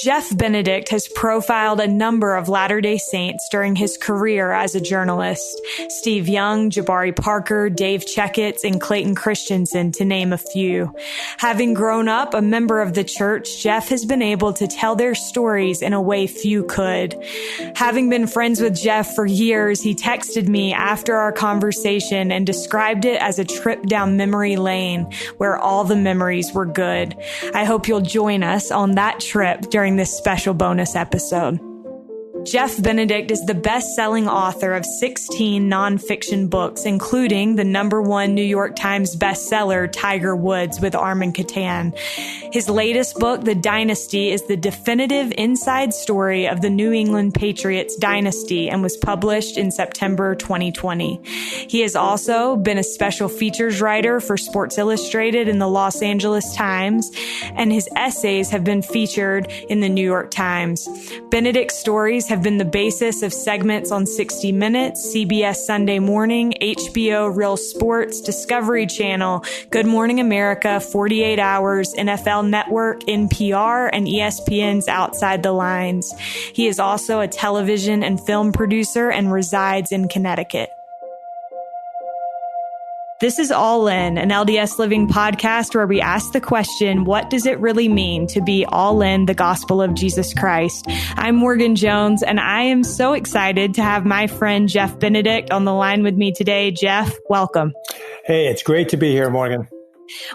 Jeff Benedict has profiled a number of Latter-day Saints during his career as a journalist. Steve Young, Jabari Parker, Dave Checketts, and Clayton Christensen, to name a few. Having grown up a member of the church, Jeff has been able to tell their stories in a way few could. Having been friends with Jeff for years, he texted me after our conversation and described it as a trip down memory lane where all the memories were good. I hope you'll join us on that trip during this special bonus episode. Jeff Benedict is the best-selling author of 16 nonfiction books, including the #1 New York Times bestseller, Tiger Woods with Armin Catan. His latest book, The Dynasty, is the definitive inside story of the New England Patriots dynasty and was published in September 2020. He has also been a special features writer for Sports Illustrated and the Los Angeles Times, and his essays have been featured in the New York Times. Benedict's stories have been the basis of segments on 60 Minutes, CBS Sunday Morning, HBO Real Sports, Discovery Channel, Good Morning America, 48 Hours, NFL Network, NPR, and ESPN's Outside the Lines. He is also a television and film producer and resides in Connecticut. This is All In, an LDS Living podcast where we ask the question, what does it really mean to be all in the gospel of Jesus Christ? I'm Morgan Jones, and I am so excited to have my friend Jeff Benedict on the line with me today. Jeff, welcome. Hey, it's great to be here, Morgan.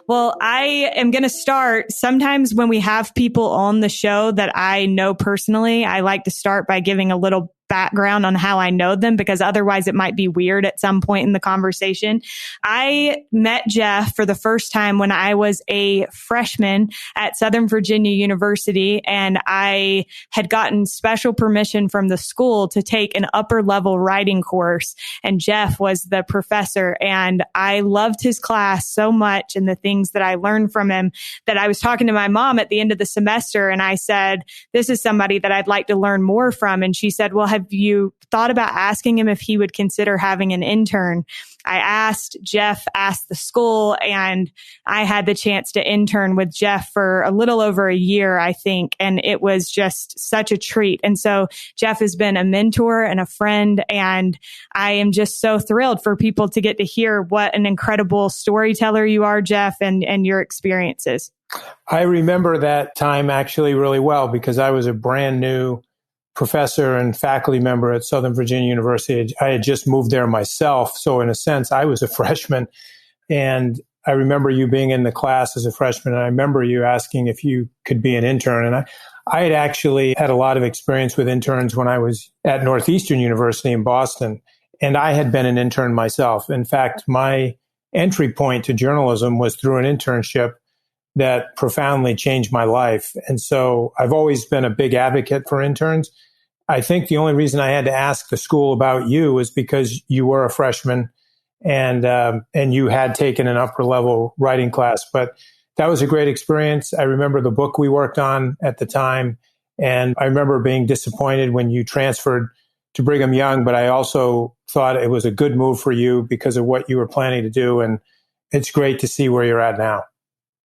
Well, I am going to start. Sometimes when we have people on the show that I know personally, I like to start by giving a little background on how I know them, because otherwise it might be weird at some point in the conversation. I met Jeff for the first time when I was a freshman at Southern Virginia University, and I had gotten special permission from the school to take an upper level writing course. And Jeff was the professor, and I loved his class so much and the things that I learned from him that I was talking to my mom at the end of the semester, and I said, this is somebody that I'd like to learn more from. And she said, well, have you thought about asking him if he would consider having an intern? I asked, Jeff asked the school, and I had the chance to intern with Jeff for a little over a year, I think. And it was just such a treat. And so Jeff has been a mentor and a friend, and I am just so thrilled for people to get to hear what an incredible storyteller you are, Jeff, and your experiences. I remember that time actually really well because I was a brand new professor and faculty member at Southern Virginia University. I had just moved there myself. So in a sense, I was a freshman. And I remember you being in the class as a freshman. And I remember you asking if you could be an intern. And I had actually had a lot of experience with interns when I was at Northeastern University in Boston. And I had been an intern myself. In fact, my entry point to journalism was through an internship that profoundly changed my life. And so I've always been a big advocate for interns. I think the only reason I had to ask the school about you was because you were a freshman and you had taken an upper level writing class. But that was a great experience. I remember the book we worked on at the time. And I remember being disappointed when you transferred to Brigham Young, but I also thought it was a good move for you because of what you were planning to do. And it's great to see where you're at now.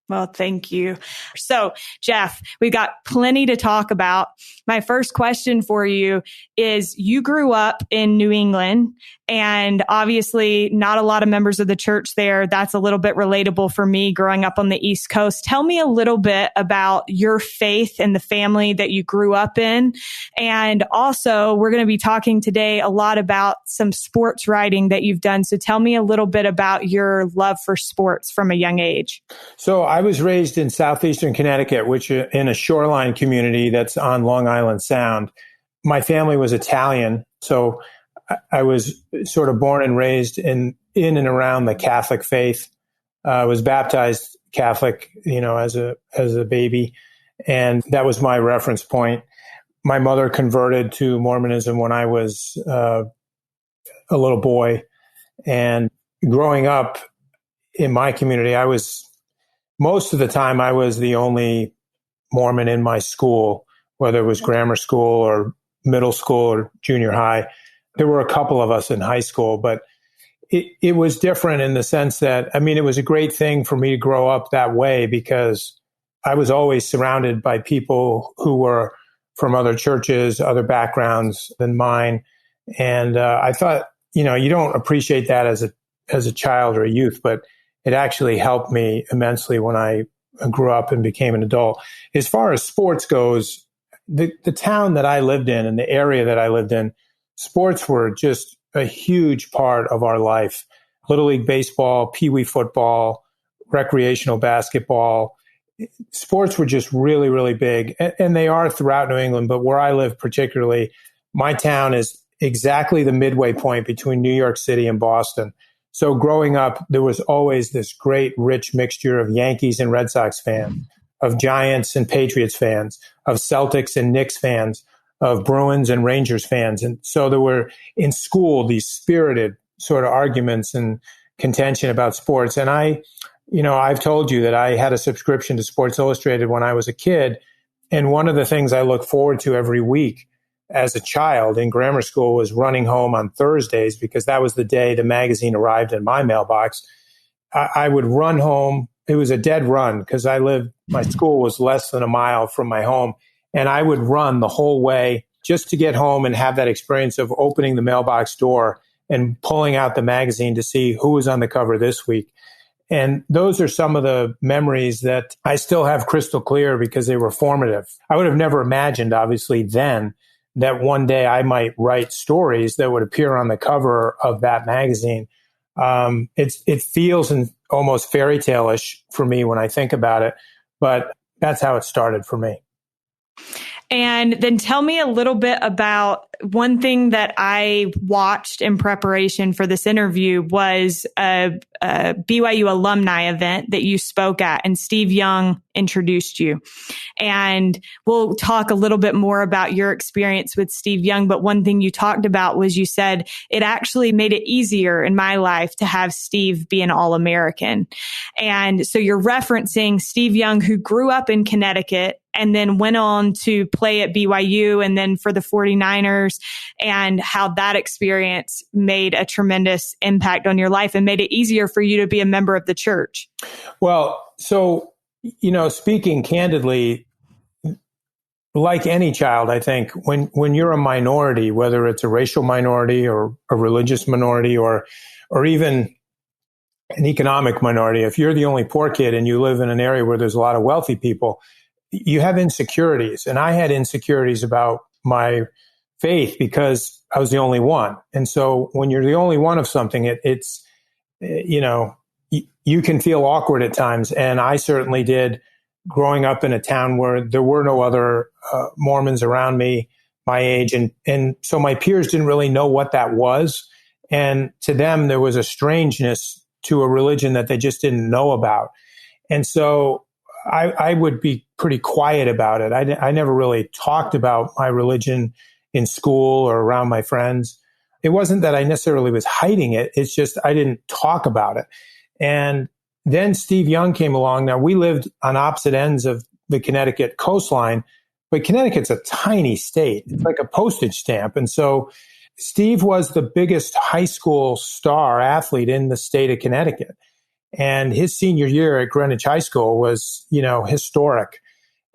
Well, thank you. So, Jeff, we've got plenty to talk about. My first question for you is, you grew up in New England, and obviously not a lot of members of the church there. That's a little bit relatable for me growing up on the East Coast. Tell me a little bit about your faith and the family that you grew up in. And also, we're going to be talking today a lot about some sports writing that you've done. So tell me a little bit about your love for sports from a young age. So I was raised in southeastern Connecticut, which in a shoreline community that's on Long Island Sound. My family was Italian, so I was sort of born and raised in and around the Catholic faith. I was baptized Catholic, as a baby, and that was my reference point. My mother converted to Mormonism when I was a little boy, and growing up in my community, most of the time I was the only Mormon in my school, whether it was grammar school or middle school or junior high. There were a couple of us in high school, but it was different in the sense that, it was a great thing for me to grow up that way because I was always surrounded by people who were from other churches, other backgrounds than mine. And I thought, you don't appreciate that as a child or a youth, but it actually helped me immensely when I grew up and became an adult. As far as sports goes, the town that I lived in and the area that I lived in, sports were just a huge part of our life. Little League baseball, Pee Wee football, recreational basketball. Sports were just really, really big. And they are throughout New England. But where I live particularly, my town is exactly the midway point between New York City and Boston. So growing up, there was always this great, rich mixture of Yankees and Red Sox fans, of Giants and Patriots fans, of Celtics and Knicks fans, of Bruins and Rangers fans. And so there were in school these spirited sort of arguments and contention about sports. And I've told you that I had a subscription to Sports Illustrated when I was a kid. And one of the things I look forward to every week as a child in grammar school was running home on Thursdays, because that was the day the magazine arrived in my mailbox. I would run home. It was a dead run because my school was less than a mile from my home. And I would run the whole way just to get home and have that experience of opening the mailbox door and pulling out the magazine to see who was on the cover this week. And those are some of the memories that I still have crystal clear because they were formative. I would have never imagined, obviously, then that one day I might write stories that would appear on the cover of that magazine. It feels almost fairy tale-ish for me when I think about it, but that's how it started for me. And then tell me a little bit about one thing that I watched in preparation for this interview was a BYU alumni event that you spoke at, and Steve Young introduced you. And we'll talk a little bit more about your experience with Steve Young. But one thing you talked about was you said it actually made it easier in my life to have Steve be an All-American. And so you're referencing Steve Young, who grew up in Connecticut and then went on to play at BYU and then for the 49ers, and how that experience made a tremendous impact on your life and made it easier for you to be a member of the church. Well, so, speaking candidly, like any child, I think when you're a minority, whether it's a racial minority or a religious minority or even an economic minority, if you're the only poor kid and you live in an area where there's a lot of wealthy people, you have insecurities. And I had insecurities about my faith because I was the only one. And so when you're the only one of something, it's you can feel awkward at times. And I certainly did, growing up in a town where there were no other Mormons around me my age. And so my peers didn't really know what that was. And to them, there was a strangeness to a religion that they just didn't know about. And so I would be pretty quiet about it. I never really talked about my religion in school or around my friends. It wasn't that I necessarily was hiding it. It's just I didn't talk about it. And then Steve Young came along. Now, we lived on opposite ends of the Connecticut coastline, but Connecticut's a tiny state. It's like a postage stamp. And so Steve was the biggest high school star athlete in the state of Connecticut. And his senior year at Greenwich High School was, historic.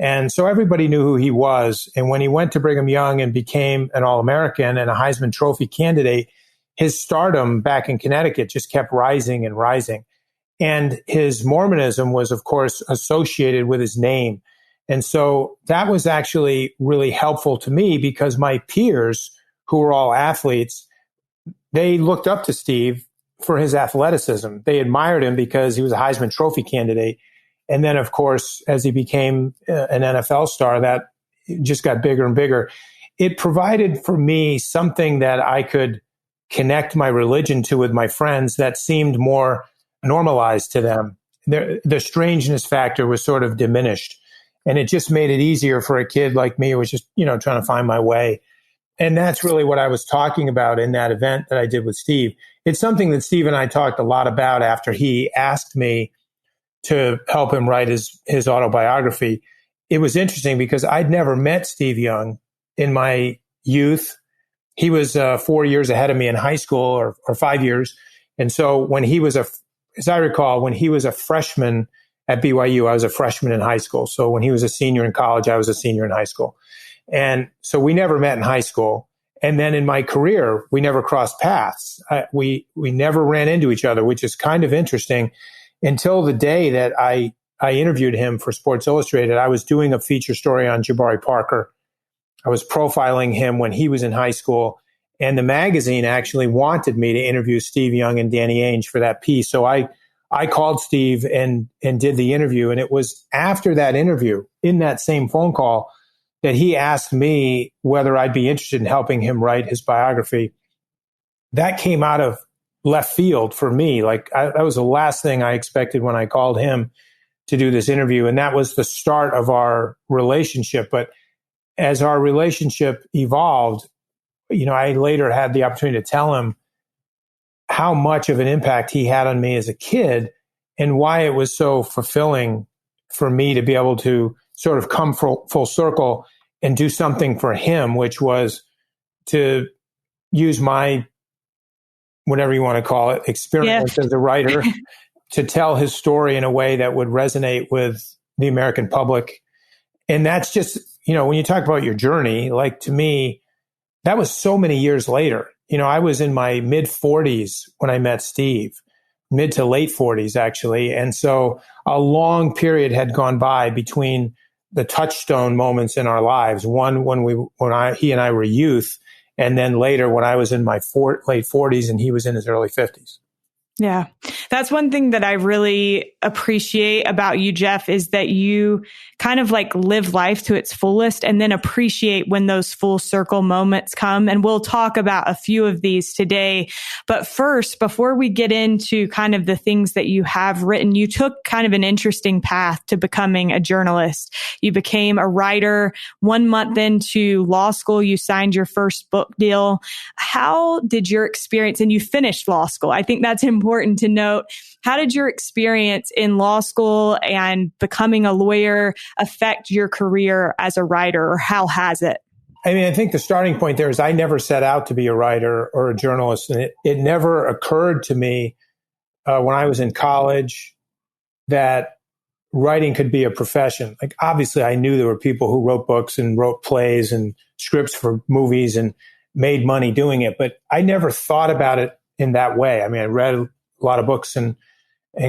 And so everybody knew who he was. And when he went to Brigham Young and became an All-American and a Heisman Trophy candidate, his stardom back in Connecticut just kept rising and rising. And his Mormonism was, of course, associated with his name. And so that was actually really helpful to me because my peers, who were all athletes, they looked up to Steve for his athleticism. They admired him because he was a Heisman Trophy candidate. And then, of course, as he became an NFL star, that just got bigger and bigger. It provided for me something that I could connect my religion to with my friends that seemed more normalized to them. The strangeness factor was sort of diminished. And it just made it easier for a kid like me who was just, trying to find my way. And that's really what I was talking about in that event that I did with Steve. It's something that Steve and I talked a lot about after he asked me to help him write his autobiography. It was interesting because I'd never met Steve Young in my youth. He was 4 years ahead of me in high school or 5 years. And so when he was as I recall, when he was a freshman at BYU. I was a freshman in high school. So when he was a senior in college, I was a senior in high school. And so we never met in high school. And then in my career, we never crossed paths. We never ran into each other, which is kind of interesting until the day that I interviewed him for Sports Illustrated. I was doing a feature story on Jabari Parker. I was profiling him when he was in high school. And the magazine actually wanted me to interview Steve Young and Danny Ainge for that piece. So I called Steve and did the interview. And it was after that interview, in that same phone call, that he asked me whether I'd be interested in helping him write his biography. That came out of left field for me. That was the last thing I expected when I called him to do this interview. And that was the start of our relationship. But as our relationship evolved, I later had the opportunity to tell him how much of an impact he had on me as a kid and why it was so fulfilling for me to be able to sort of come full circle and do something for him, which was to use my, whatever you want to call it, experience as a writer to tell his story in a way that would resonate with the American public. And that's just, when you talk about your journey, like to me, that was so many years later. I was in my mid 40s when I met Steve, mid to late 40s, actually. And so a long period had gone by between the touchstone moments in our lives. One, when he and I were youth, and then later when I was in my late 40s and he was in his early 50s. Yeah. That's one thing that I really appreciate about you, Jeff, is that you kind of live life to its fullest and then appreciate when those full circle moments come. And we'll talk about a few of these today. But first, before we get into kind of the things that you have written, you took kind of an interesting path to becoming a journalist. You became a writer. 1 month into law school, you signed your first book deal. How did your experience, and you finished law school, I think that's important to note. How did your experience in law school and becoming a lawyer affect your career as a writer, or how has it? I think the starting point there is I never set out to be a writer or a journalist. And it never occurred to me when I was in college that writing could be a profession. Obviously, I knew there were people who wrote books and wrote plays and scripts for movies and made money doing it. But I never thought about it in that way. I read a lot of books in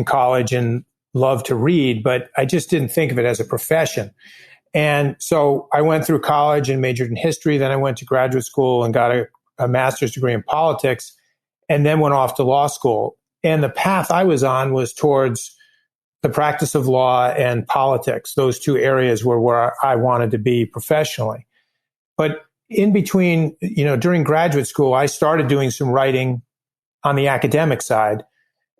college and loved to read, but I just didn't think of it as a profession. And so I went through college and majored in history. Then I went to graduate school and got a master's degree in politics, and then went off to law school. And the path I was on was towards the practice of law and politics. Those two areas were where I wanted to be professionally. But in between, during graduate school, I started doing some writing on the academic side.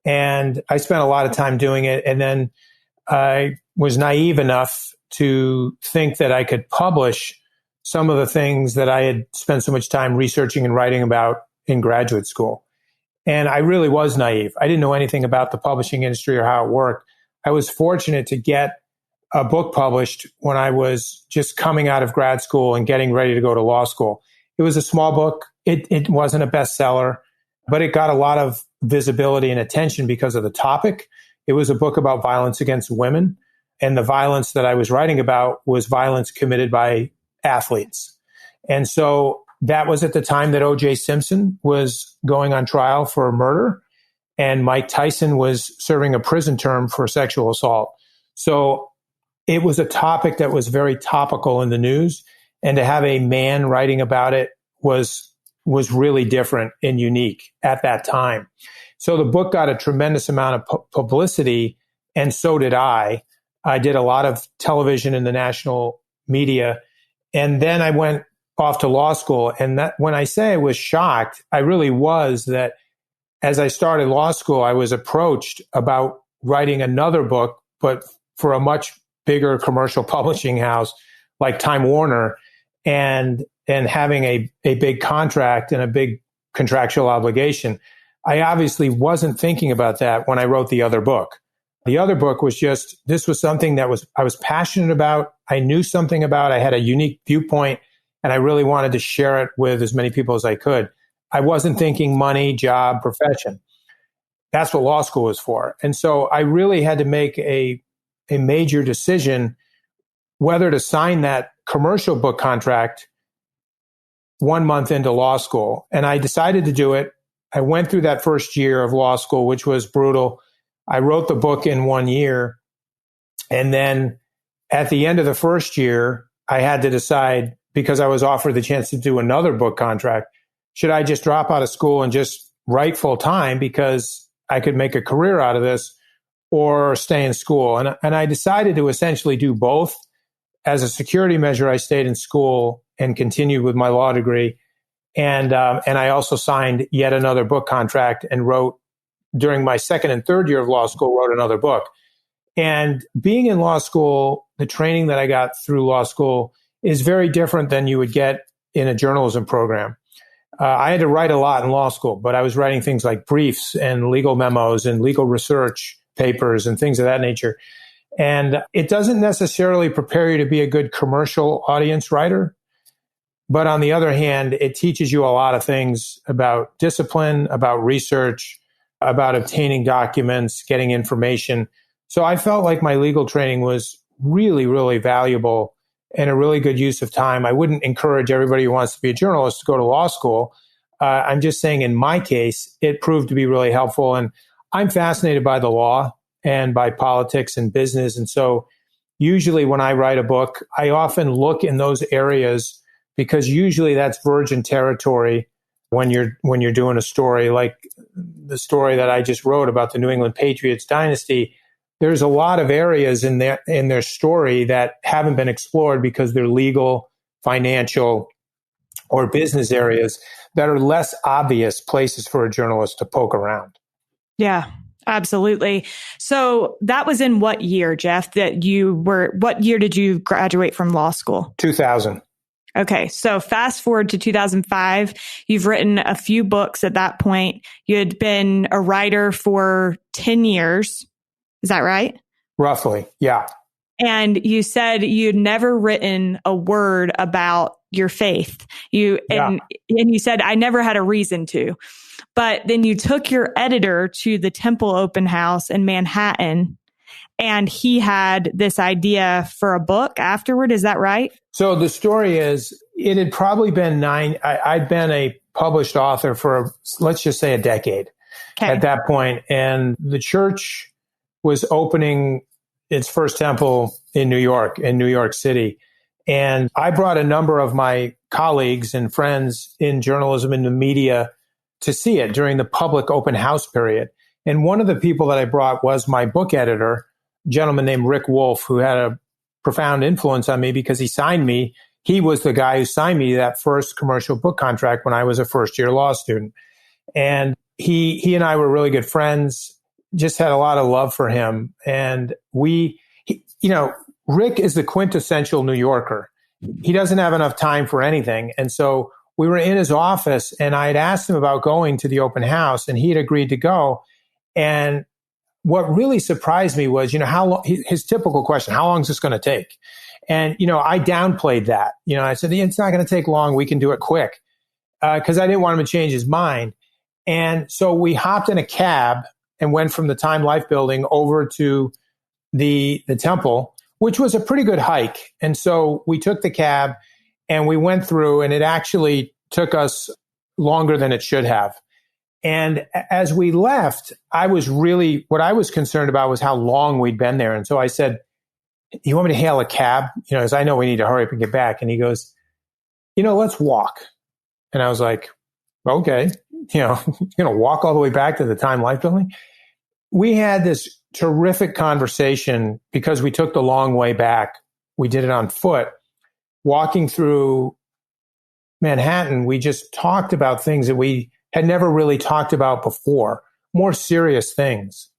And I spent a lot of time doing it. And then I was naive enough to think that I could publish some of the things that I had spent so much time researching and writing about in graduate school. And I really was naive. I didn't know anything about the publishing industry or how it worked. I was fortunate to get a book published when I was just coming out of grad school and getting ready to go to law school. It was a small book. It wasn't a bestseller, but it got a lot of visibility and attention because of the topic. It was a book about violence against women. And the violence that I was writing about was violence committed by athletes. And so that was at the time that O.J. Simpson was going on trial for murder, and Mike Tyson was serving a prison term for sexual assault. So it was a topic that was very topical in the news. And to have a man writing about it was really different and unique at that time. So the book got a tremendous amount of publicity, and so did I. I did a lot of television in the national media. And then I went off to law school. And that, when I say I was shocked, I really was. That as I started law school, I was approached about writing another book, but for a much bigger commercial publishing house like Time Warner, and having a big contract and a big contractual obligation. I obviously wasn't thinking about that when I wrote the other book. The other book was just, this was something that I was passionate about. I knew something about. I had a unique viewpoint, and I really wanted to share it with as many people as I could. I wasn't thinking money, job, profession. That's what law school was for. And so I really had to make a a major decision whether to sign that commercial book contract 1 month into law school. And I decided to do it. I went through that first year of law school, which was brutal. I wrote the book in 1 year. And then at the end of the first year, I had to decide, because I was offered the chance to do another book contract, should I just drop out of school and just write full time because I could make a career out of this, or stay in school? And I decided to essentially do both. As a security measure, I stayed in school and continued with my law degree. And I also signed yet another book contract and wrote, during my second and third year of law school, wrote another book. And being in law school, the training that I got through law school is very different than you would get in a journalism program. I had to write a lot in law school, but I was writing things like briefs and legal memos and legal research papers and things of that nature. And it doesn't necessarily prepare you to be a good commercial audience writer. But on the other hand, it teaches you a lot of things about discipline, about research, about obtaining documents, getting information. So I felt like my legal training was really, really valuable and a really good use of time. I wouldn't encourage everybody who wants to be a journalist to go to law school. I'm just saying, in my case, it proved to be really helpful. And I'm fascinated by the law and by politics and business. And so usually when I write a book, I often look in those areas, because usually that's virgin territory when you're doing a story like the story that I just wrote about the New England Patriots dynasty. There's a lot of areas in their story that haven't been explored because they're legal, financial, or business areas that are less obvious places for a journalist to poke around. Yeah, absolutely. So that was in what year, Jeff, what year did you graduate from law school? 2000. Okay. So fast forward to 2005, you've written a few books at that point. You had been a writer for 10 years. Is that right? Roughly. Yeah. And you said you'd never written a word about your faith. And you said, I never had a reason to. But then you took your editor to the Temple Open House in Manhattan, and he had this idea for a book afterward. Is that right? So the story is, it had probably been I'd been a published author for, let's just say, a decade at that point. And the church was opening its first temple in New York City. And I brought a number of my colleagues and friends in journalism and the media to see it during the public open house period. And one of the people that I brought was my book editor, a gentleman named Rick Wolf, who had a profound influence on me because he signed me. He was the guy who signed me that first commercial book contract when I was a first-year law student. And he and I were really good friends, just had a lot of love for him. And Rick is the quintessential New Yorker. He doesn't have enough time for anything. And so we were in his office, and I had asked him about going to the open house, and he had agreed to go. And what really surprised me was, how long, his typical question, how long is this going to take? And, I downplayed that. I said, it's not going to take long. We can do it quick. Because I didn't want him to change his mind. And so we hopped in a cab and went from the Time Life building over to the temple, which was a pretty good hike. And so we took the cab and we went through, and it actually took us longer than it should have. And as we left, what I was concerned about was how long we'd been there. And so I said, you want me to hail a cab? As I know we need to hurry up and get back. And he goes, let's walk. And I was like, okay, you're going to walk all the way back to the Time Life building? We had this terrific conversation because we took the long way back. We did it on foot. Walking through Manhattan, we just talked about things that we had never really talked about before, more serious things.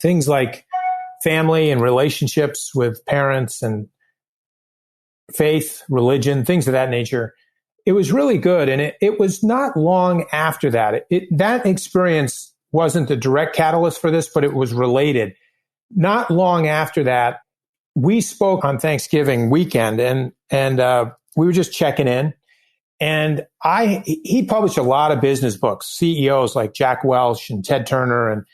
Things like family and relationships with parents and faith, religion, things of that nature. It was really good. And it was not long after that. That experience wasn't the direct catalyst for this, but it was related. Not long after that, we spoke on Thanksgiving weekend, and we were just checking in. And he published a lot of business books, CEOs like Jack Welch and Ted Turner and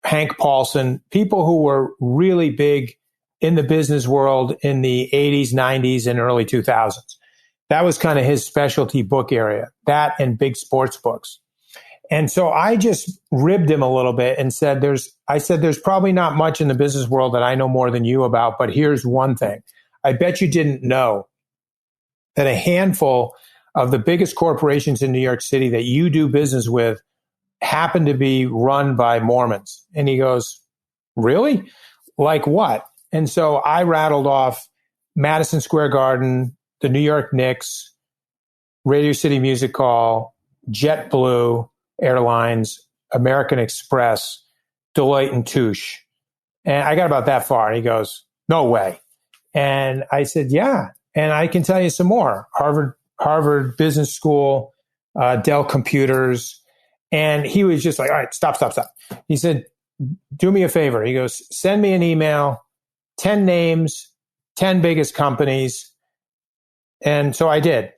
Hank Paulson, people who were really big in the business world in the 80s, 90s, and early 2000s. That was kind of his specialty book area, that and big sports books. And so I just ribbed him a little bit and said, there's probably not much in the business world that I know more than you about, but here's one thing. I bet you didn't know that a handful of the biggest corporations in New York City that you do business with happen to be run by Mormons. And he goes, really? Like what? And so I rattled off Madison Square Garden, the New York Knicks, Radio City Music Hall, JetBlue Airlines, American Express, Deloitte and Touche. And I got about that far. And he goes, no way. And I said, yeah. And I can tell you some more. Harvard Business School, Dell Computers. And he was just like, all right, stop. He said, do me a favor. He goes, send me an email, 10 names, 10 biggest companies. And so I did.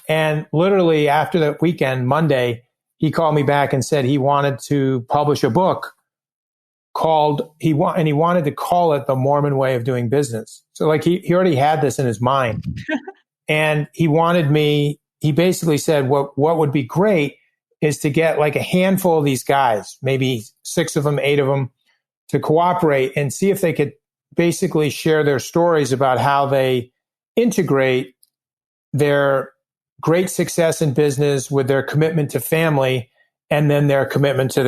And literally after that weekend, Monday, he called me back and said he wanted to publish a book he wanted to call it The Mormon Way of Doing Business. So like he already had this in his mind. And he basically said what would be great is to get like a handful of these guys, maybe 6 of them, 8 of them, to cooperate and see if they could basically share their stories about how they integrate their great success in business with their commitment to family and then their commitment to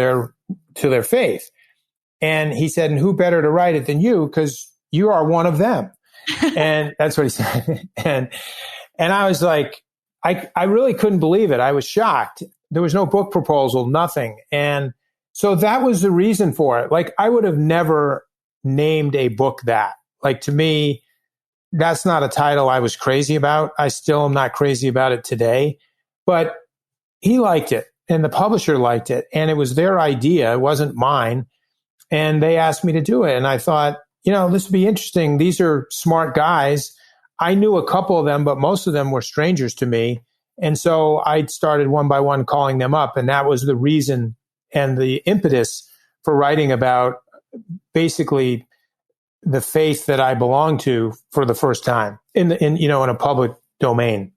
their faith. And he said, and who better to write it than you? Because you are one of them. And that's what he said. And I was like, I really couldn't believe it. I was shocked. There was no book proposal, nothing. And so that was the reason for it. Like I would have never named a book that. Like to me, that's not a title I was crazy about. I still am not crazy about it today. But he liked it and the publisher liked it. And it was their idea. It wasn't mine. And they asked me to do it. And I thought, this would be interesting. These are smart guys. I knew a couple of them, but most of them were strangers to me. And so I started one by one calling them up. And that was the reason and the impetus for writing about basically the faith that I belong to for the first time in a public domain.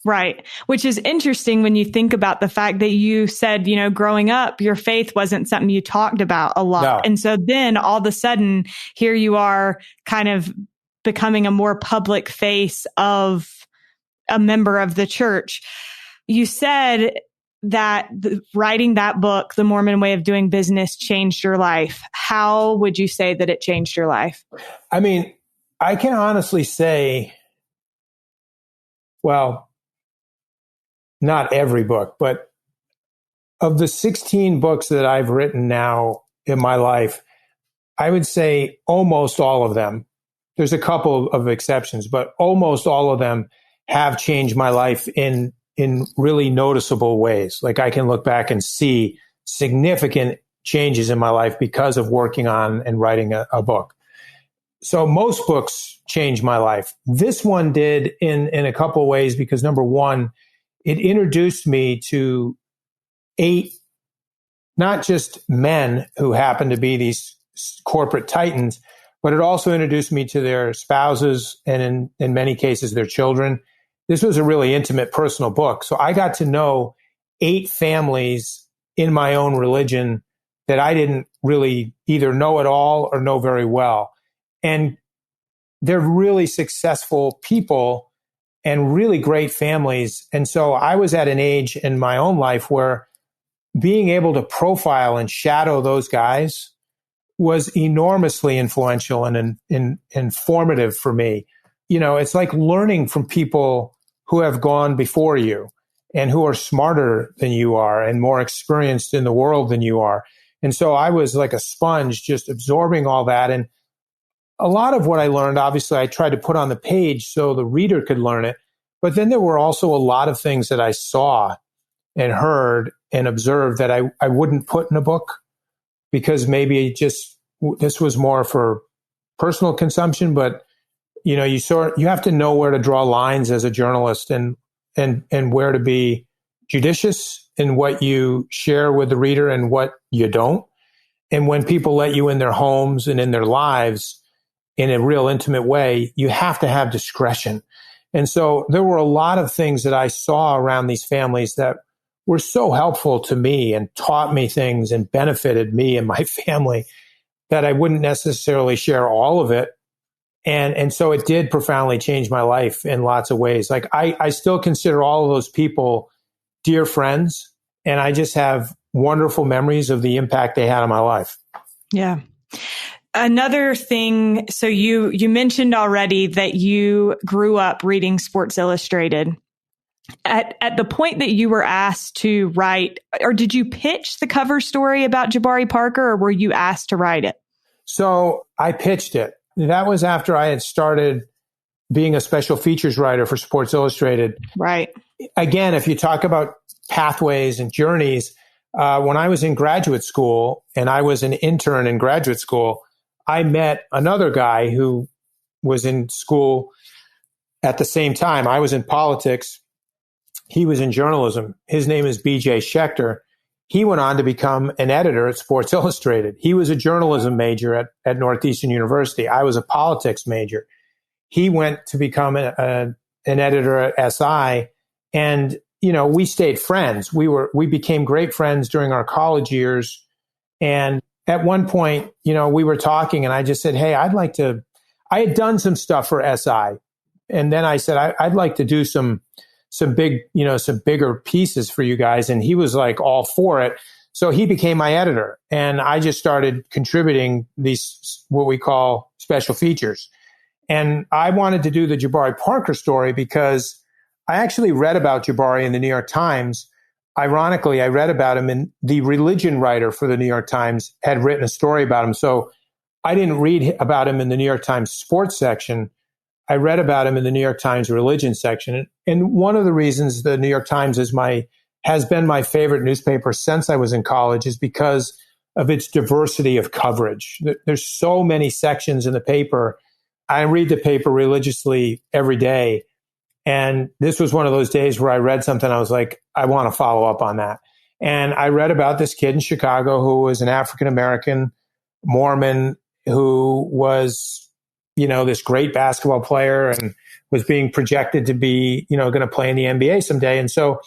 Right. Which is interesting when you think about the fact that you said, growing up, your faith wasn't something you talked about a lot. No. And so then all of a sudden, here you are kind of becoming a more public face of a member of the church. You said that writing that book, The Mormon Way of Doing Business, changed your life. How would you say that it changed your life? I mean, I can honestly say, well, not every book, but of the 16 books that I've written now in my life, I would say almost all of them. There's a couple of exceptions, but almost all of them have changed my life in really noticeable ways. Like I can look back and see significant changes in my life because of working on and writing a book. So most books changed my life. This one did in a couple of ways because number one, it introduced me to 8, not just men who happen to be these corporate titans, but it also introduced me to their spouses and in many cases, their children. This was a really intimate, personal book. So I got to know 8 families in my own religion that I didn't really either know at all or know very well. And they're really successful people and really great families. And so I was at an age in my own life where being able to profile and shadow those guys was enormously influential and informative for me. It's like learning from people who have gone before you and who are smarter than you are and more experienced in the world than you are. And so I was like a sponge, just absorbing all that. And a lot of what I learned, obviously, I tried to put on the page so the reader could learn it. But then there were also a lot of things that I saw and heard and observed that I wouldn't put in a book because maybe this was more for personal consumption. But, you have to know where to draw lines as a journalist and where to be judicious in what you share with the reader and what you don't. And when people let you in their homes and in their lives, in a real intimate way, you have to have discretion. And so there were a lot of things that I saw around these families that were so helpful to me and taught me things and benefited me and my family that I wouldn't necessarily share all of it. And so it did profoundly change my life in lots of ways. Like I still consider all of those people dear friends, and I just have wonderful memories of the impact they had on my life. Yeah. Another thing, so you mentioned already that you grew up reading Sports Illustrated. At the point that you were asked to write, or did you pitch the cover story about Jabari Parker, or were you asked to write it? So I pitched it. That was after I had started being a special features writer for Sports Illustrated. Right. Again, if you talk about pathways and journeys, when I was in graduate school and I was an intern in graduate school, I met another guy who was in school at the same time. I was in politics. He was in journalism. His name is B.J. Schechter. He went on to become an editor at Sports Illustrated. He was a journalism major at Northeastern University. I was a politics major. He went to become an editor at SI. And, you know, we stayed friends. We became great friends during our college years. And at one point, you know, we were talking and I just said, hey, I had done some stuff for SI. And then I said, I'd like to do some bigger pieces for you guys. And he was like all for it. So he became my editor and I just started contributing these, what we call special features. And I wanted to do the Jabari Parker story because I actually read about Jabari in the New York Times. Ironically, I read about him and the religion writer for the New York Times had written a story about him. So I didn't read about him in the New York Times sports section. I read about him in the New York Times religion section. And one of the reasons the New York Times has been my favorite newspaper since I was in college is because of its diversity of coverage. There's so many sections in the paper. I read the paper religiously every day. And this was one of those days where I read something. I was like, I want to follow up on that. And I read about this kid in Chicago who was an African-American Mormon who was, you know, this great basketball player and was being projected to be, you know, going to play in the NBA someday. And so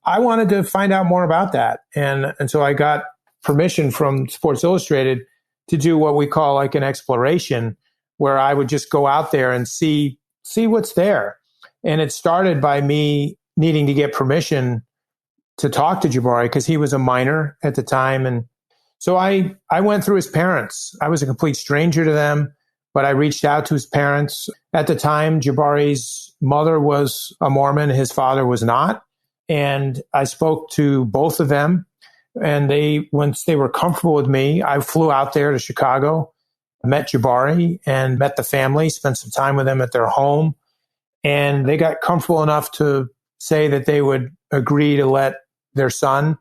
I wanted to find out more about that. And so I got permission from Sports Illustrated to do what we call like an exploration, where I would just go out there and see what's there. And it started by me needing to get permission to talk to Jabari because he was a minor at the time. And so I went through his parents. I was a complete stranger to them, but I reached out to his parents. At the time, Jabari's mother was a Mormon. His father was not. And I spoke to both of them. And once they were comfortable with me, I flew out there to Chicago, met Jabari and met the family, spent some time with them at their home. And they got comfortable enough to say that they would agree to let their son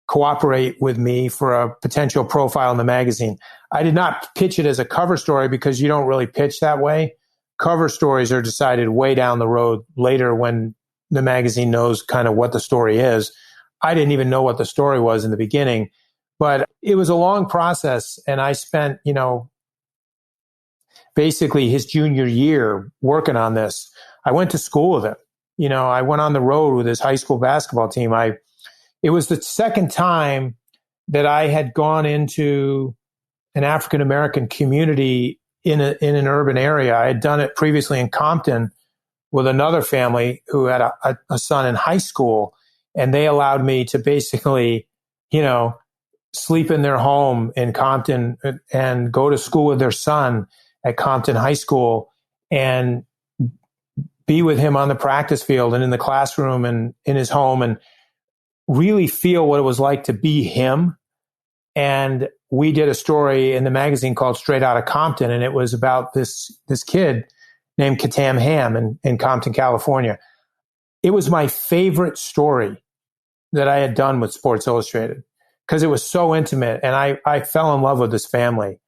cooperate with me for a potential profile in the magazine. I did not pitch it as a cover story because you don't really pitch that way. Cover stories are decided way down the road later when the magazine knows kind of what the story is. I didn't even know what the story was in the beginning, but it was a long process. And I spent, you know, basically his junior year working on this. I went to school with him. You know, I went on the road with his high school basketball team. It was the second time that I had gone into an African-American community in an urban area. I had done it previously in Compton with another family who had a son in high school. And they allowed me to basically, you know, sleep in their home in Compton and go to school with their son at Compton High School and be with him on the practice field and in the classroom and in his home and really feel what it was like to be him. And we did a story in the magazine called Straight Outta Compton, and it was about this kid named Katam Ham in Compton, California. It was my favorite story that I had done with Sports Illustrated because it was so intimate, and I fell in love with this family.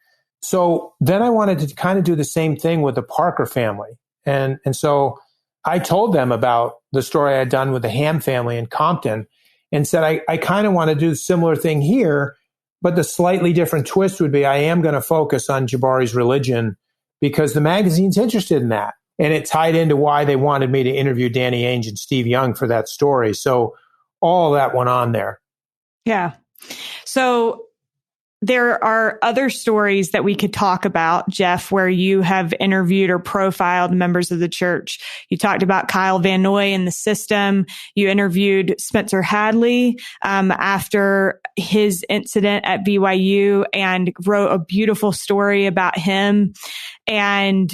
So then I wanted to kind of do the same thing with the Parker family. And so I told them about the story I had done with the Ham family in Compton and said, I kind of want to do a similar thing here, but the slightly different twist would be I am going to focus on Jabari's religion because the magazine's interested in that. And it tied into why they wanted me to interview Danny Ainge and Steve Young for that story. So all that went on there. Yeah. So there are other stories that we could talk about, Jeff, where you have interviewed or profiled members of the church. You talked about Kyle Van Noy in the system. You interviewed Spencer Hadley after his incident at BYU and wrote a beautiful story about him. And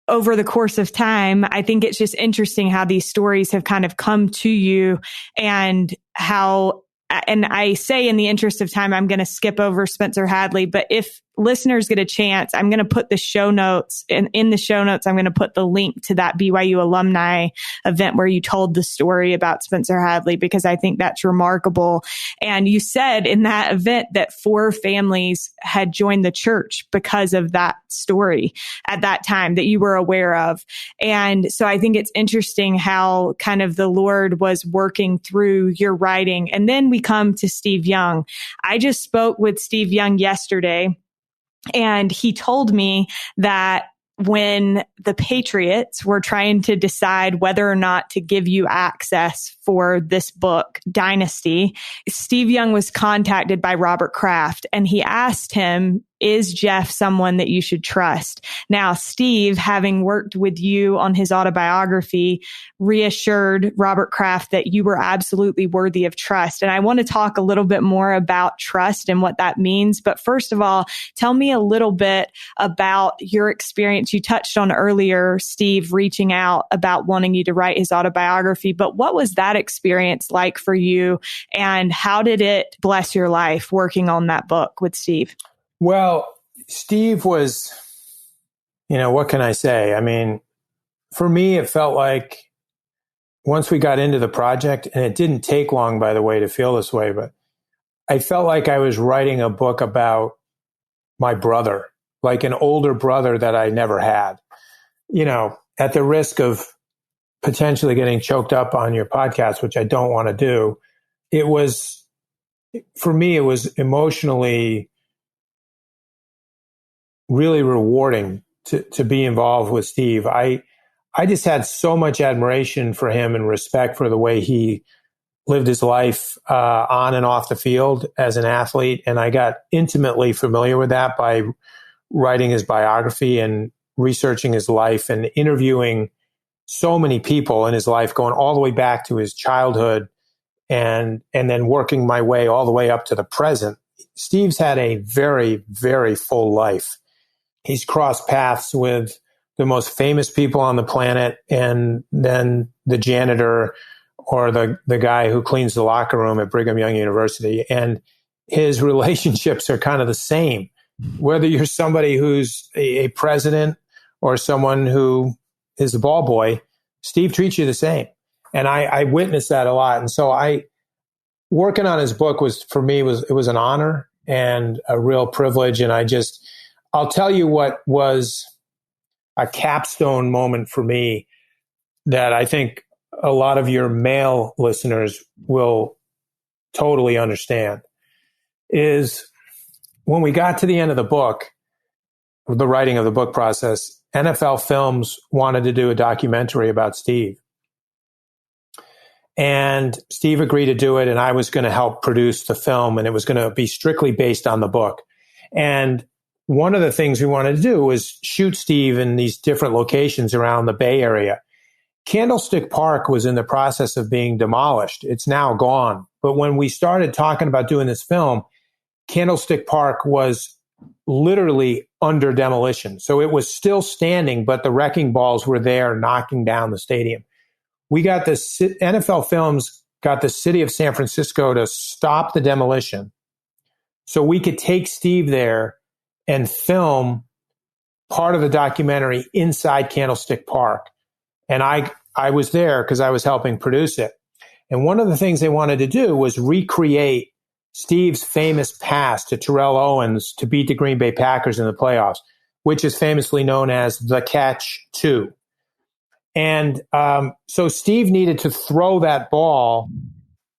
over the course of time, I think it's just interesting how these stories have kind of come to you and how, and I say in the interest of time, I'm going to skip over Spencer Hadley, but if listeners get a chance, I'm going to put the show notes, and in the show notes, I'm going to put the link to that BYU alumni event where you told the story about Spencer Hadley, because I think that's remarkable. And you said in that event that 4 families had joined the church because of that story at that time that you were aware of. And so I think it's interesting how kind of the Lord was working through your writing. And then we come to Steve Young. I just spoke with Steve Young yesterday, and he told me that when the Patriots were trying to decide whether or not to give you access for this book, Dynasty, Steve Young was contacted by Robert Kraft, and he asked him, is Jeff someone that you should trust? Now, Steve, having worked with you on his autobiography, reassured Robert Kraft that you were absolutely worthy of trust. And I want to talk a little bit more about trust and what that means. But first of all, tell me a little bit about your experience. You touched on earlier, Steve, reaching out about wanting you to write his autobiography. But what was that experience like for you? And how did it bless your life working on that book with Steve? Well, Steve was, what can I say? I mean, for me, it felt like once we got into the project, and it didn't take long, by the way, to feel this way, but I felt like I was writing a book about my brother, like an older brother that I never had. At the risk of potentially getting choked up on your podcast, which I don't want to do, for me, it was emotionally really rewarding to be involved with Steve. I just had so much admiration for him and respect for the way he lived his life on and off the field as an athlete. And I got intimately familiar with that by writing his biography and researching his life and interviewing so many people in his life, going all the way back to his childhood and then working my way all the way up to the present. Steve's had a very, very full life. He's crossed paths with the most famous people on the planet, and then the janitor or the guy who cleans the locker room at Brigham Young University. And his relationships are kind of the same. Whether you're somebody who's a president or someone who is a ball boy, Steve treats you the same. And I witnessed that a lot. And so working on his book was an honor and a real privilege. And I'll tell you what was a capstone moment for me that I think a lot of your male listeners will totally understand is when we got to the end of the book, the writing of the book process, NFL Films wanted to do a documentary about Steve. And Steve agreed to do it, and I was going to help produce the film, and it was going to be strictly based on the book. And one of the things we wanted to do was shoot Steve in these different locations around the Bay Area. Candlestick Park was in the process of being demolished. It's now gone. But when we started talking about doing this film, Candlestick Park was literally under demolition. So it was still standing, but the wrecking balls were there knocking down the stadium. NFL Films got the city of San Francisco to stop the demolition so we could take Steve there and film part of the documentary inside Candlestick Park. And I was there because I was helping produce it. And one of the things they wanted to do was recreate Steve's famous pass to Terrell Owens to beat the Green Bay Packers in the playoffs, which is famously known as the catch 2. And so Steve needed to throw that ball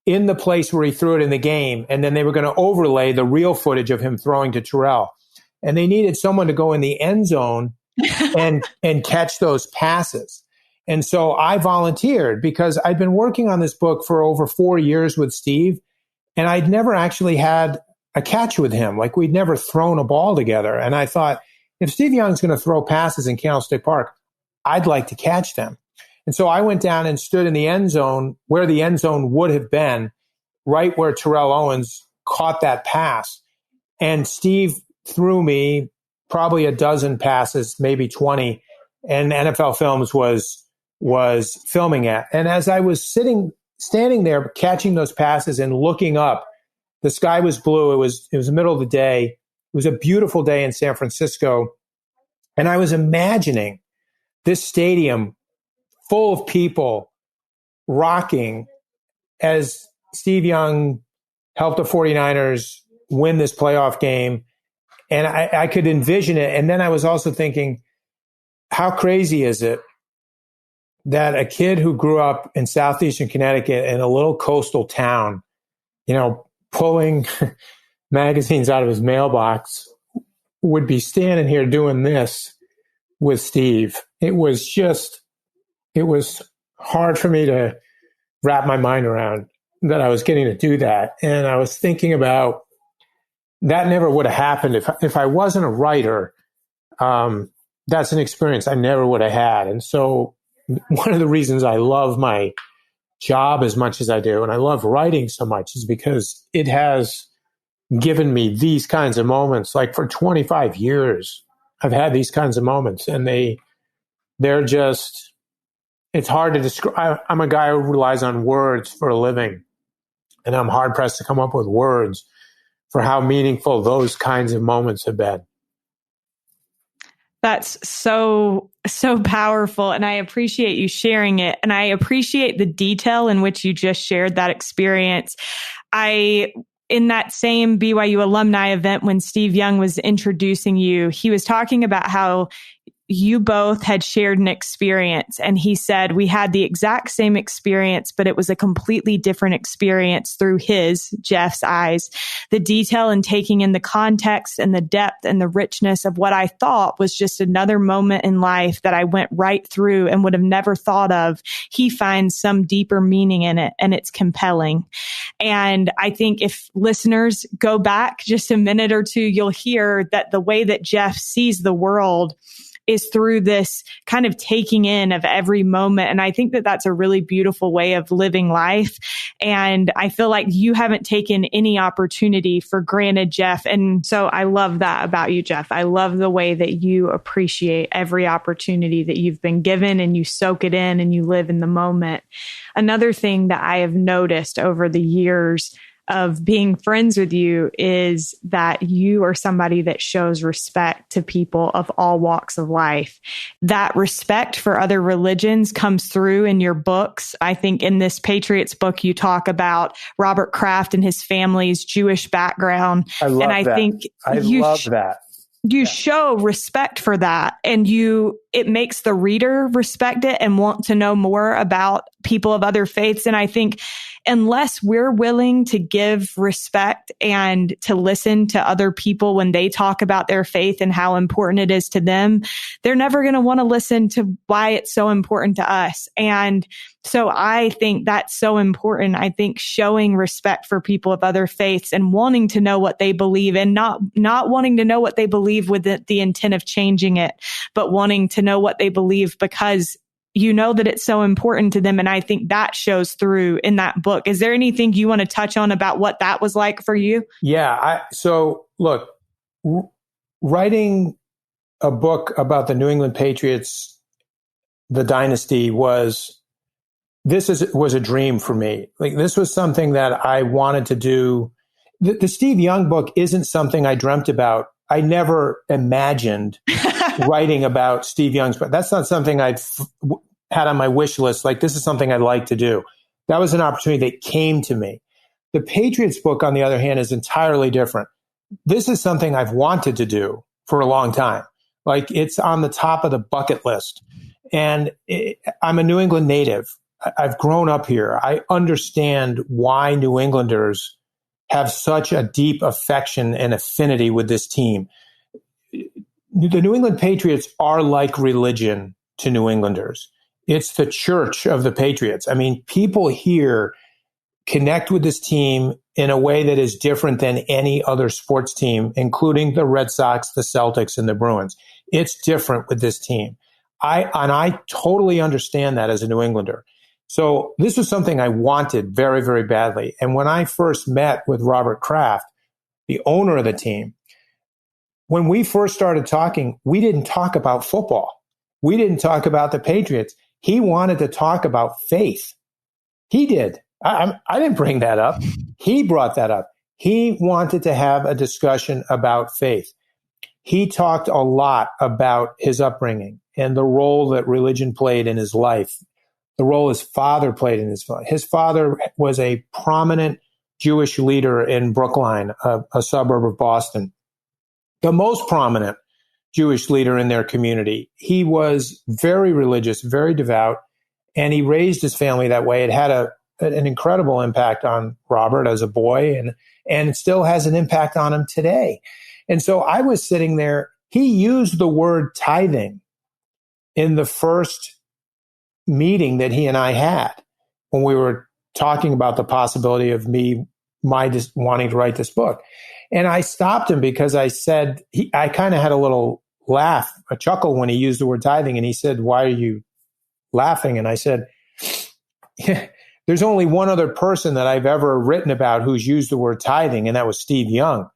in the place where he threw it in the game. And then they were going to overlay the real footage of him throwing to Terrell. And they needed someone to go in the end zone and catch those passes. And so I volunteered because I'd been working on this book for over 4 years with Steve, and I'd never actually had a catch with him. Like, we'd never thrown a ball together. And I thought, if Steve Young's going to throw passes in Candlestick Park, I'd like to catch them. And so I went down and stood in the end zone where the end zone would have been, right where Terrell Owens caught that pass. And Steve threw me probably a dozen passes, maybe 20, and NFL Films was filming it. And as I was standing there catching those passes and looking up, the sky was blue. It was the middle of the day. It was a beautiful day in San Francisco. And I was imagining this stadium full of people rocking as Steve Young helped the 49ers win this playoff game. And I could envision it. And then I was also thinking, how crazy is it that a kid who grew up in southeastern Connecticut in a little coastal town, pulling magazines out of his mailbox, would be standing here doing this with Steve? It was hard for me to wrap my mind around that I was getting to do that. And I was thinking about that never would have happened if I wasn't a writer. That's an experience I never would have had. And so one of the reasons I love my job as much as I do, and I love writing so much, is because it has given me these kinds of moments. Like, for 25 years, I've had these kinds of moments, and they're just, it's hard to describe. I'm a guy who relies on words for a living, and I'm hard pressed to come up with words for how meaningful those kinds of moments have been. That's so powerful. And I appreciate you sharing it. And I appreciate the detail in which you just shared that experience. In that same BYU alumni event, when Steve Young was introducing you, he was talking about how you both had shared an experience. And he said, we had the exact same experience, but it was a completely different experience through Jeff's eyes. The detail and taking in the context and the depth and the richness of what I thought was just another moment in life that I went right through and would have never thought of. He finds some deeper meaning in it, and it's compelling. And I think if listeners go back just a minute or two, you'll hear that the way that Jeff sees the world is through this kind of taking in of every moment. And I think that that's a really beautiful way of living life. And I feel like you haven't taken any opportunity for granted, Jeff. And so I love that about you, Jeff. I love the way that you appreciate every opportunity that you've been given, and you soak it in and you live in the moment. Another thing that I have noticed over the years of being friends with you is that you are somebody that shows respect to people of all walks of life. That respect for other religions comes through in your books. I think in this Patriots book, you talk about Robert Kraft and his family's Jewish background. I love and I that. think I love that. You show respect for that, and it makes the reader respect it and want to know more about people of other faiths. And I think unless we're willing to give respect and to listen to other people when they talk about their faith and how important it is to them, they're never going to want to listen to why it's so important to us. And so I think that's so important. I think showing respect for people of other faiths and wanting to know what they believe, and not wanting to know what they believe with the intent of changing it, but wanting to know what they believe because you know that it's so important to them. And I think that shows through in that book. Is there anything you want to touch on about what that was like for you? Yeah. So look, writing a book about the New England Patriots, the dynasty, was a dream for me. Like, this was something that I wanted to do. The Steve Young book isn't something I dreamt about. I never imagined writing about Steve Young's, but that's not something I'd had on my wish list. Like, this is something I'd like to do. That was an opportunity that came to me. The Patriots book, on the other hand, is entirely different. This is something I've wanted to do for a long time. Like, it's on the top of the bucket list. And I'm a New England native. I've grown up here. I understand why New Englanders have such a deep affection and affinity with this team. the New England Patriots are like religion to New Englanders. It's the church of the Patriots. I mean, people here connect with this team in a way that is different than any other sports team, including the Red Sox, the Celtics, and the Bruins. It's different with this team. I totally understand that as a New Englander. So this was something I wanted very, very badly. And when I first met with Robert Kraft, the owner of the team, when we first started talking, we didn't talk about football. We didn't talk about the Patriots. He wanted to talk about faith. He did. I didn't bring that up. He brought that up. He wanted to have a discussion about faith. He talked a lot about his upbringing and the role that religion played in his life, the role his father played in his life. His father was a prominent Jewish leader in Brookline, a suburb of Boston, the most prominent Jewish leader in their community. He was very religious, very devout, and he raised his family that way. It had an incredible impact on Robert as a boy, and it still has an impact on him today. And so I was sitting there. He used the word tithing in the first meeting that he and I had when we were talking about the possibility of wanting to write this book. And I stopped him because I said, I kind of had a little laugh, a chuckle when he used the word tithing. And he said, "Why are you laughing?" And I said, there's only one other person that I've ever written about who's used the word tithing, and that was Steve Young.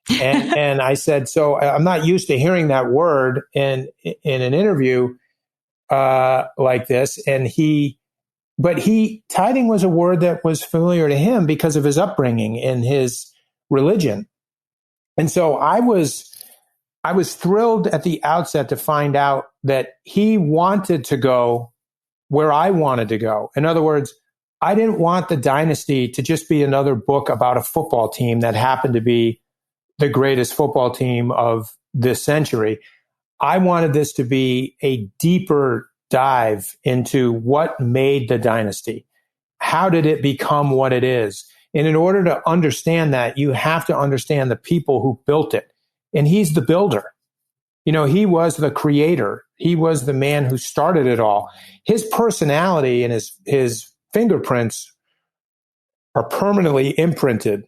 And I said, so I'm not used to hearing that word in an interview like this. And tithing was a word that was familiar to him because of his upbringing and his religion. And so I was thrilled at the outset to find out that he wanted to go where I wanted to go. In other words, I didn't want the dynasty to just be another book about a football team that happened to be the greatest football team of this century. I wanted this to be a deeper dive into what made the dynasty. How did it become what it is? And in order to understand that, you have to understand the people who built it. And he's the builder. You know, he was the creator. He was the man who started it all. His personality and his fingerprints are permanently imprinted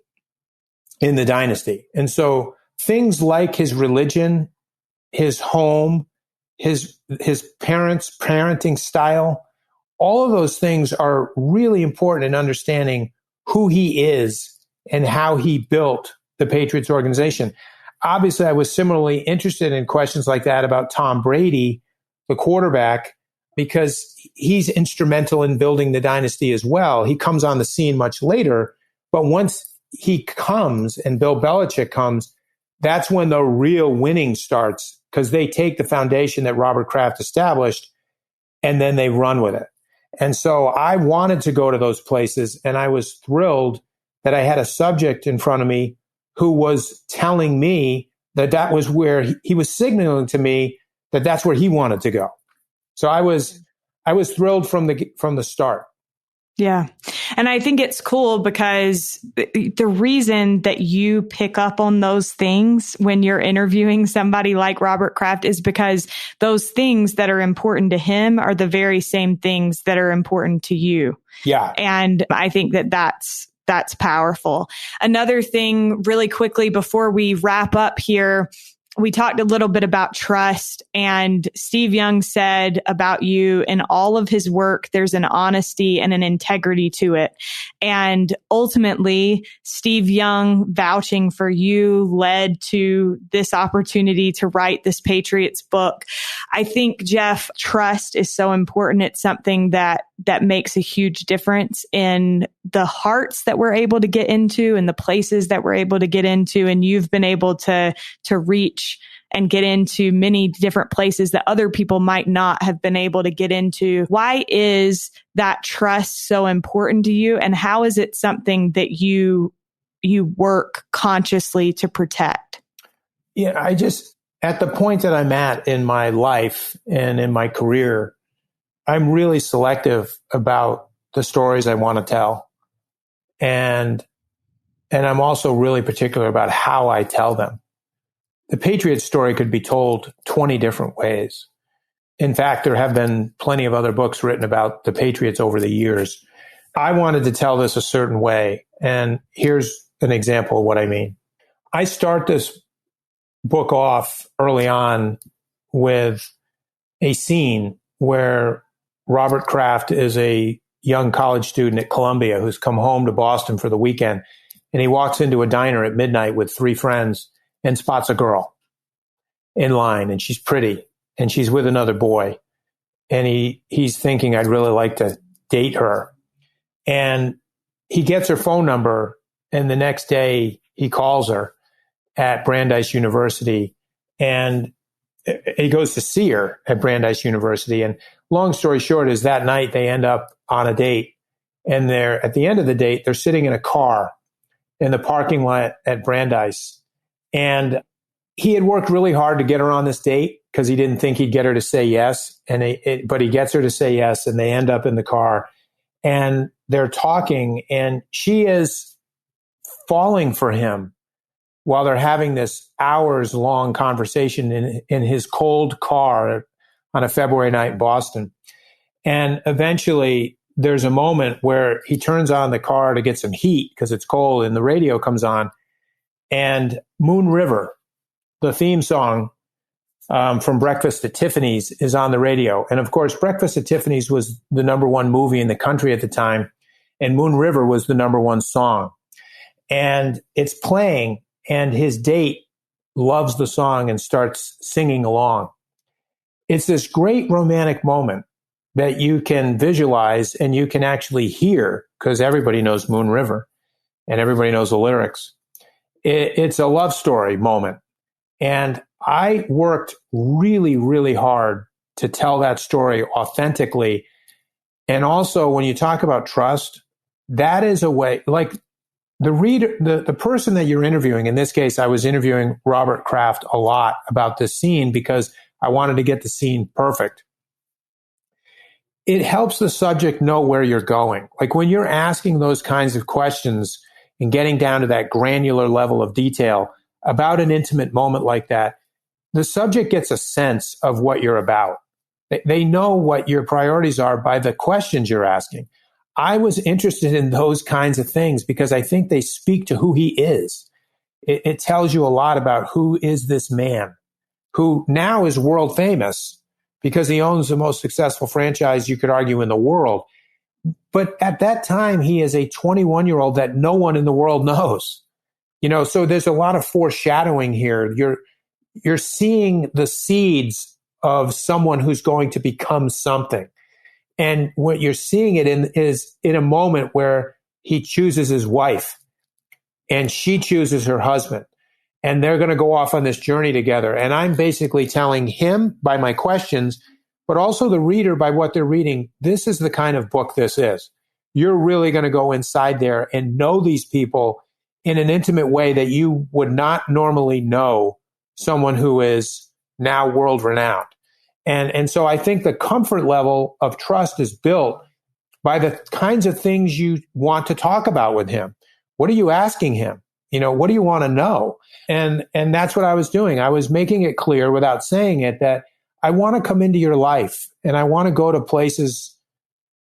in the dynasty. And so things like his religion, his home, his parents' parenting style, all of those things are really important in understanding who he is and how he built the Patriots organization. Obviously, I was similarly interested in questions like that about Tom Brady, the quarterback, because he's instrumental in building the dynasty as well. He comes on the scene much later, but once he comes and Bill Belichick comes, that's when the real winning starts, because they take the foundation that Robert Kraft established and then they run with it. And so I wanted to go to those places, and I was thrilled that I had a subject in front of me who was telling me that was where he was signaling to me that that's where he wanted to go. So I was thrilled from the start. Yeah. And I think it's cool because the reason that you pick up on those things when you're interviewing somebody like Robert Kraft is because those things that are important to him are the very same things that are important to you. Yeah. And I think that's powerful. Another thing really quickly before we wrap up here, we talked a little bit about trust, and Steve Young said about you, in all of his work, there's an honesty and an integrity to it. And ultimately, Steve Young vouching for you led to this opportunity to write this Patriots book. I think, Jeff, trust is so important. It's something that makes a huge difference in the hearts that we're able to get into and the places that we're able to get into. And you've been able to reach and get into many different places that other people might not have been able to get into. Why is that trust so important to you? And how is it something that you work consciously to protect? Yeah, at the point that I'm at in my life and in my career, I'm really selective about the stories I want to tell. And I'm also really particular about how I tell them. the Patriots story could be told 20 different ways. In fact, there have been plenty of other books written about the Patriots over the years. I wanted to tell this a certain way, and here's an example of what I mean. I start this book off early on with a scene where Robert Kraft is a young college student at Columbia who's come home to Boston for the weekend, and he walks into a diner at midnight with 3 friends and spots a girl in line, and she's pretty, and she's with another boy, and he's thinking, I'd really like to date her. And he gets her phone number, and the next day he calls her at Brandeis University, and he goes to see her at Brandeis University. And long story short is that night they end up on a date, and they're at the end of the date, they're sitting in a car in the parking lot at Brandeis. And he had worked really hard to get her on this date because he didn't think he'd get her to say yes. But he gets her to say yes, and they end up in the car, and they're talking, and she is falling for him while they're having this hours-long conversation in his cold car on a February night in Boston. And eventually, there's a moment where he turns on the car to get some heat because it's cold, and the radio comes on, and Moon River, the theme song from Breakfast at Tiffany's, is on the radio. And of course, Breakfast at Tiffany's was the number 1 movie in the country at the time, and Moon River was the number 1 song. And it's playing, and his date loves the song and starts singing along. It's this great romantic moment that you can visualize and you can actually hear, because everybody knows Moon River and everybody knows the lyrics. It's a love story moment. And I worked really, really hard to tell that story authentically. And also, when you talk about trust, that is a way, like the reader, the person that you're interviewing, in this case, I was interviewing Robert Kraft a lot about this scene because I wanted to get the scene perfect. It helps the subject know where you're going. Like when you're asking those kinds of questions and getting down to that granular level of detail about an intimate moment like that, the subject gets a sense of what you're about. They know what your priorities are by the questions you're asking. I was interested in those kinds of things because I think they speak to who he is. It tells you a lot about who is this man who now is world famous because he owns the most successful franchise, you could argue, in the world. But at that time, he is a 21-year-old that no one in the world knows. You know, so there's a lot of foreshadowing here. You're seeing the seeds of someone who's going to become something. And what you're seeing it in is in a moment where he chooses his wife and she chooses her husband, and they're going to go off on this journey together. And I'm basically telling him by my questions, but also the reader by what they're reading, this is the kind of book this is. You're really going to go inside there and know these people in an intimate way that you would not normally know someone who is now world renowned. And so I think the comfort level of trust is built by the kinds of things you want to talk about with him. What are you asking him? You know, what do you want to know? And that's what I was doing. I was making it clear without saying it that I want to come into your life and I want to go to places.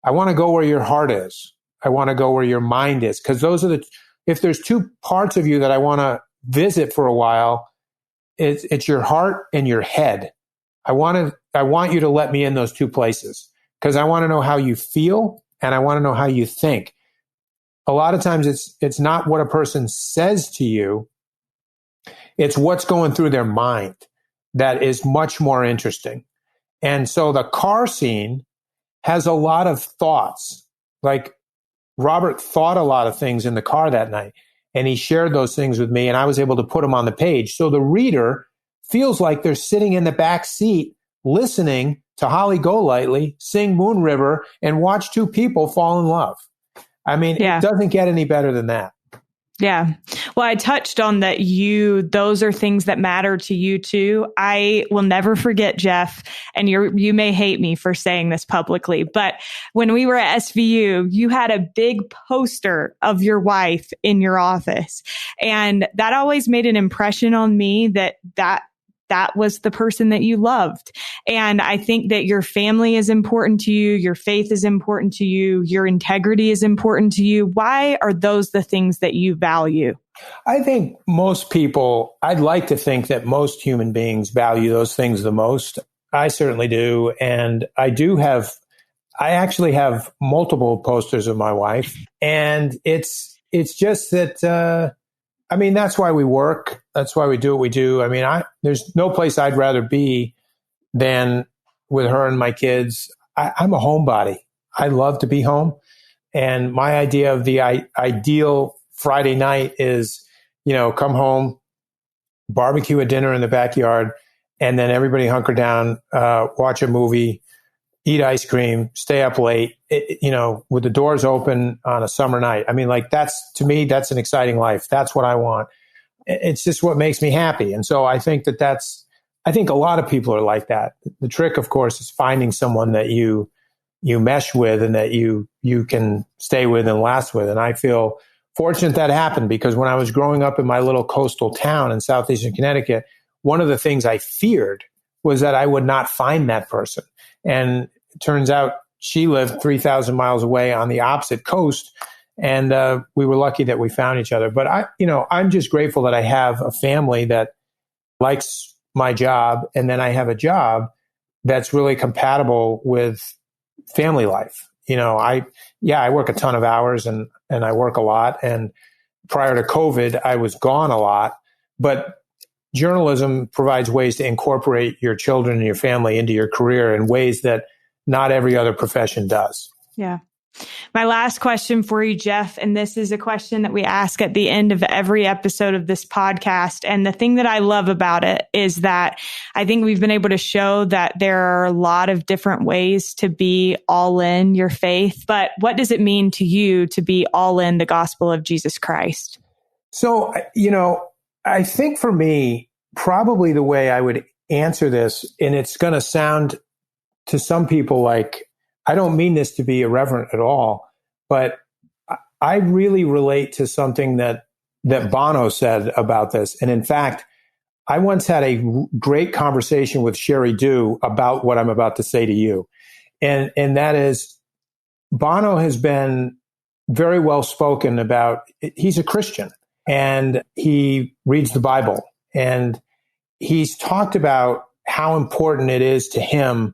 I want to go where your heart is. I want to go where your mind is. Because if there's 2 parts of you that I want to visit for a while, it's your heart and your head. I want you to let me in those 2 places because I want to know how you feel and I want to know how you think. A lot of times it's not what a person says to you. It's what's going through their mind that is much more interesting. And so the car scene has a lot of thoughts. Like Robert thought a lot of things in the car that night, and he shared those things with me, and I was able to put them on the page. So the reader feels like they're sitting in the back seat listening to Holly Golightly sing Moon River and watch 2 people fall in love. I mean, It doesn't get any better than that. Yeah. Well, I touched on that those are things that matter to you too. I will never forget, Jeff, and you may hate me for saying this publicly, but when we were at SVU, you had a big poster of your wife in your office. And that always made an impression on me that was the person that you loved. And I think that your family is important to you. Your faith is important to you. Your integrity is important to you. Why are those the things that you value? I think most people, I'd like to think that most human beings value those things the most. I certainly do. And I actually have multiple posters of my wife. And it's just that, that's why we work. That's why we do what we do. There's no place I'd rather be than with her and my kids. I'm a homebody. I love to be home. And my idea of the ideal Friday night is, come home, barbecue a dinner in the backyard, and then everybody hunker down, watch a movie, eat ice cream, stay up late, with the doors open on a summer night. To me, that's an exciting life. That's what I want. It's just what makes me happy. And so I think I think a lot of people are like that. The trick, of course, is finding someone that you mesh with and that you can stay with and last with. And I feel fortunate that happened, because when I was growing up in my little coastal town in southeastern Connecticut, one of the things I feared was that I would not find that person. And it turns out she lived 3,000 miles away on the opposite coast. And we were lucky that we found each other. But I'm just grateful that I have a family that likes my job. And then I have a job that's really compatible with family life. I work a ton of hours and I work a lot. And prior to COVID, I was gone a lot. But journalism provides ways to incorporate your children and your family into your career in ways that not every other profession does. Yeah. My last question for you, Jeff, and this is a question that we ask at the end of every episode of this podcast. And the thing that I love about it is that I think we've been able to show that there are a lot of different ways to be all in your faith. But what does it mean to you to be all in the gospel of Jesus Christ? So, I think for me, probably the way I would answer this, and it's going to sound to some people like, I don't mean this to be irreverent at all, but I really relate to something that Bono said about this. And in fact, I once had a great conversation with Sherry Dew about what I'm about to say to you. And that is, Bono has been very well spoken about. He's a Christian and he reads the Bible, and he's talked about how important it is to him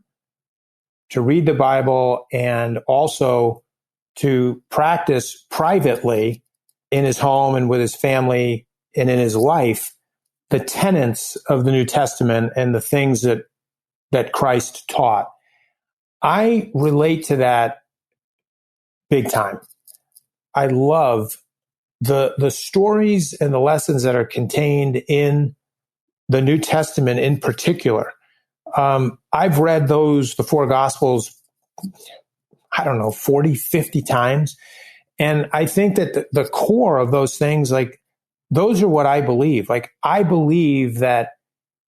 to read the Bible and also to practice privately in his home and with his family and in his life the tenets of the New Testament and the things that Christ taught. I relate to that big time. I love the stories and the lessons that are contained in the New Testament in particular. I've read the four Gospels, 40, 50 times. And I think that the core of those things, those are what I believe. I believe that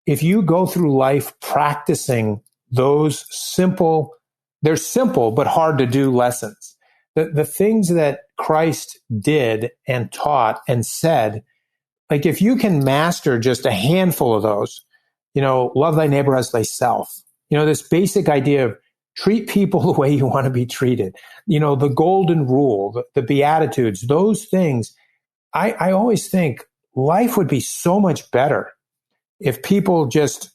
if you go through life practicing those they're simple but hard to do lessons, the things that Christ did and taught and said, if you can master just a handful of those, love thy neighbor as thyself. This basic idea of treat people the way you want to be treated. The golden rule, the Beatitudes, those things. I always think life would be so much better if people just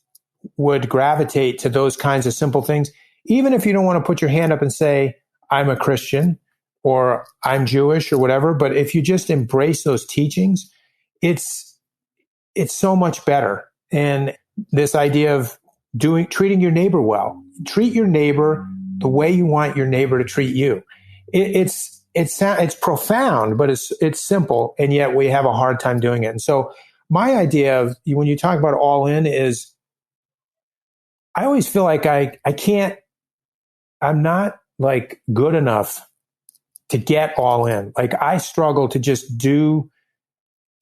would gravitate to those kinds of simple things. Even if you don't want to put your hand up and say, I'm a Christian or I'm Jewish or whatever, but if you just embrace those teachings, it's so much better. And this idea of treating your neighbor well, treat your neighbor the way you want your neighbor to treat you. It's profound, but it's simple, and yet we have a hard time doing it. And so my idea of when you talk about all in is, I always feel like I'm not good enough to get all in. I struggle to just do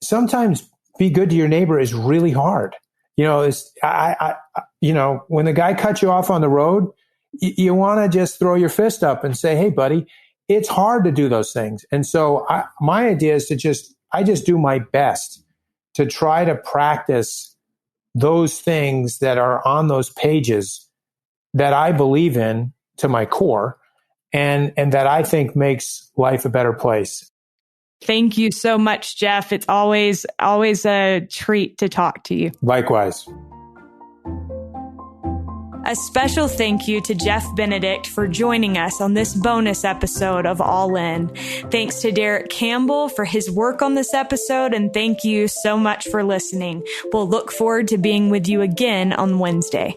sometimes be good to your neighbor is really hard. When the guy cuts you off on the road, you want to just throw your fist up and say, hey, buddy, it's hard to do those things. And so my idea is I just do my best to try to practice those things that are on those pages that I believe in to my core and that I think makes life a better place. Thank you so much, Jeff. It's always a treat to talk to you. Likewise. A special thank you to Jeff Benedict for joining us on this bonus episode of All In. Thanks to Derek Campbell for his work on this episode, and thank you so much for listening. We'll look forward to being with you again on Wednesday.